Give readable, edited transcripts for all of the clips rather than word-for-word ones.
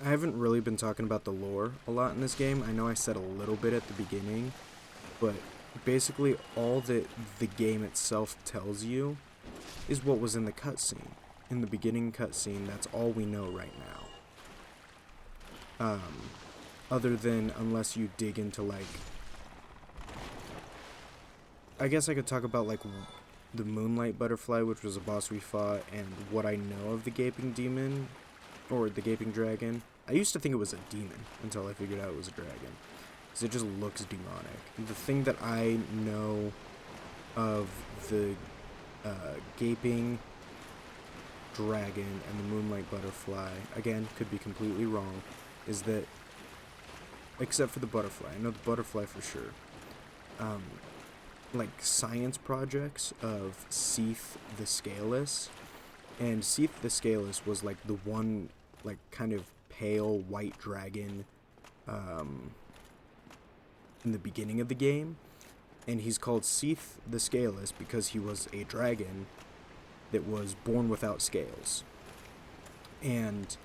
I haven't really been talking about the lore a lot in this game. I know I said a little bit at the beginning, but basically all that the game itself tells you is what was in the cutscene. In the beginning cutscene, that's all we know right now. Other than unless you dig into like, I guess I could talk about like the Moonlight Butterfly, which was a boss we fought, and what I know of the Gaping Demon, or the Gaping Dragon. I used to think it was a demon until I figured out it was a dragon, because it just looks demonic. The thing that I know of the Gaping Dragon and the Moonlight Butterfly, again, could be completely wrong, is that, except for the butterfly, I know the butterfly for sure, like science projects of Seath the Scaleless, and Seath the Scaleless was like the one, like, kind of pale white dragon in the beginning of the game, and he's called Seath the Scaleless because he was a dragon that was born without scales. And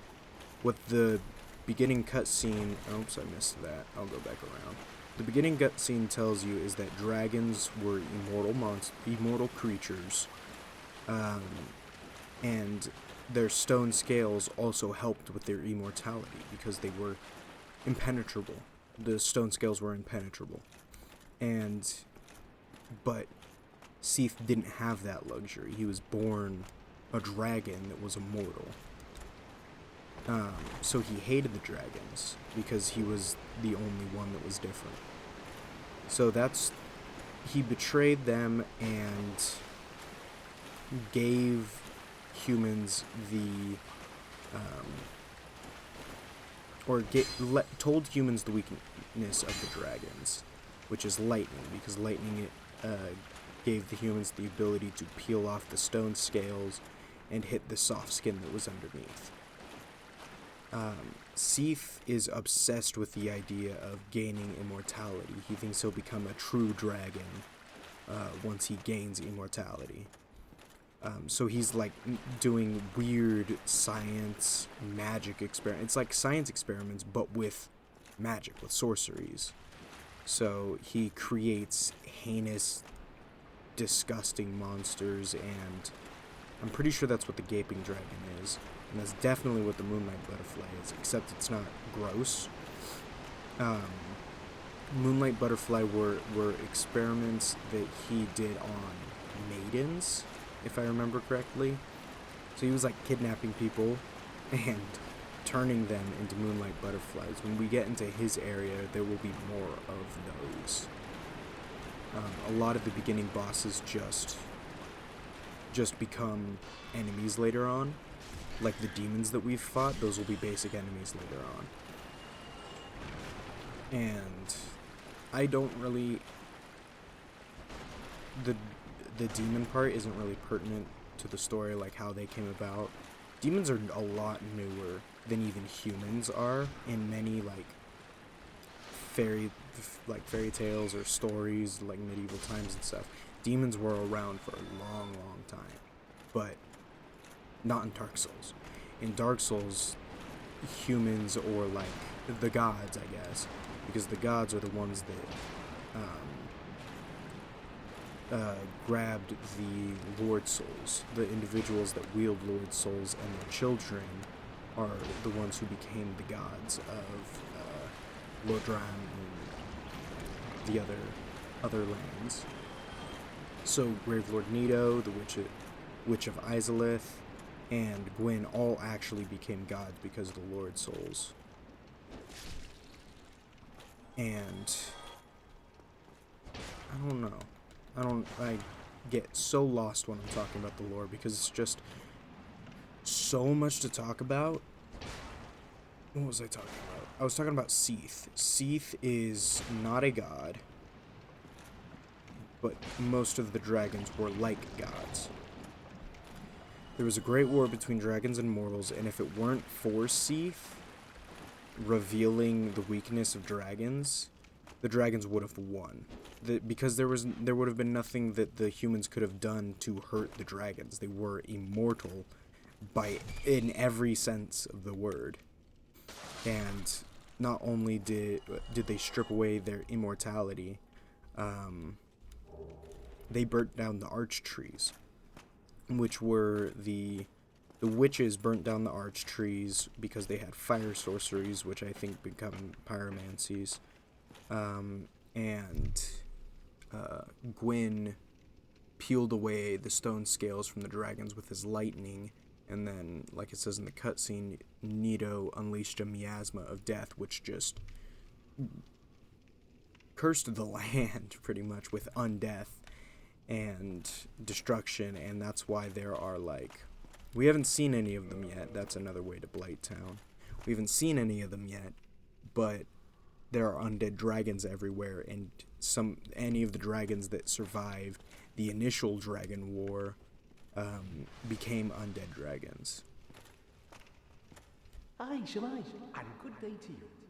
what the beginning cutscene, oops, I missed that. I'll go back around. The beginning cutscene tells you is that dragons were immortal creatures, and their stone scales also helped with their immortality because they were impenetrable. The stone scales were impenetrable, and but Seath didn't have that luxury. He was born a dragon that was immortal. So he hated the dragons because he was the only one that was different. So he betrayed them and gave humans told humans the weakness of the dragons, which is lightning, because lightning gave the humans the ability to peel off the stone scales and hit the soft skin that was underneath. Seath is obsessed with the idea of gaining immortality. He thinks he'll become a true dragon once he gains immortality. So he's like doing weird science magic experiments. It's like science experiments, but with magic, with sorceries. So he creates heinous, disgusting monsters, and I'm pretty sure that's what the Gaping Dragon is. And that's definitely what the Moonlight Butterfly is, except it's not gross. Moonlight Butterfly were experiments that he did on maidens, if I remember correctly. So he was like kidnapping people and turning them into Moonlight Butterflies. When we get into his area, there will be more of those. A lot of the beginning bosses just become enemies later on. Like the demons that we've fought, those will be basic enemies later on. And I don't really... The demon part isn't really pertinent to the story, like how they came about. Demons are a lot newer than even humans are in many like fairy tales or stories, like medieval times and stuff. Demons were around for a long time, but not in Dark Souls. In Dark Souls, humans, or like the gods, I guess, because the gods are the ones that grabbed the Lord Souls. The individuals that wield Lord Souls and their children are the ones who became the gods of Lordran and the other lands. So Gravelord Nito, the Witch of Izalith, and Gwyn all actually became gods because of the Lord Souls. And I don't know. I get so lost when I'm talking about the lore because it's just so much to talk about. What was I talking about? I was talking about Seath. Seath is not a god, but most of the dragons were like gods. There was a great war between dragons and mortals, and if it weren't for Seath revealing the weakness of dragons, the dragons would have won. Because there would have been nothing that the humans could have done to hurt the dragons. They were immortal in every sense of the word. And not only did they strip away their immortality, they burnt down the arch trees, which were the witches burnt down the arch trees because they had fire sorceries, which I think become pyromancies. And Gwyn peeled away the stone scales from the dragons with his lightning, and then, like it says in the cutscene, Nito unleashed a miasma of death, which just cursed the land pretty much with undeath and destruction. And that's why there are, like, we haven't seen any of them yet. That's another way to Blight Town. We haven't seen any of them yet, but there are undead dragons everywhere, and any of the dragons that survived the initial dragon war became undead dragons. Aye, Shemai, and good day to you.